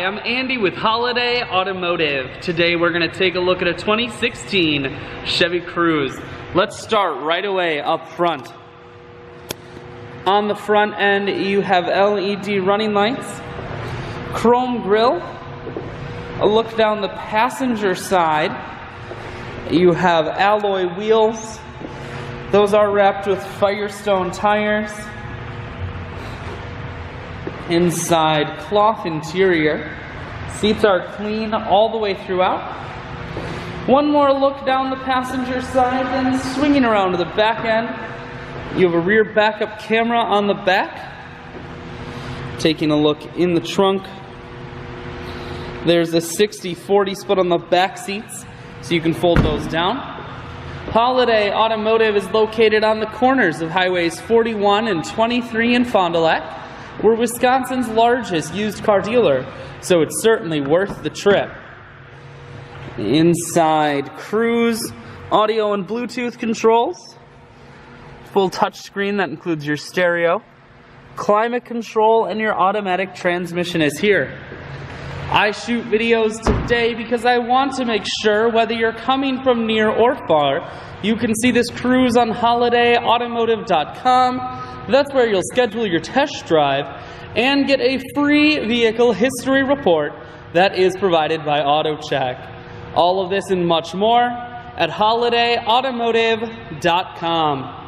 I'm Andy with Holiday Automotive. Today we're going to take a look at a 2016 Chevy Cruze. Let's start right away up front. On the front end you have LED running lights, chrome grille. A look down the passenger side, you have alloy wheels. Those are wrapped with Firestone tires. Inside, cloth interior. Seats are clean all the way throughout. One more look down the passenger side, then swinging around to the back end. You have a rear backup camera on the back. Taking a look in the trunk. There's a 60-40 split on the back seats, so you can fold those down. Holiday Automotive is located on the corners of Highways 41 and 23 in Fond du Lac. We're Wisconsin's largest used car dealer, so it's certainly worth the trip. Inside, Cruze, audio and Bluetooth controls, full touchscreen that includes your stereo, climate control, and your automatic transmission is here. I shoot videos today because I want to make sure whether you're coming from near or far, you can see this Cruze on holidayautomotive.com. That's where you'll schedule your test drive and get a free vehicle history report that is provided by AutoCheck. All of this and much more at holidayautomotive.com.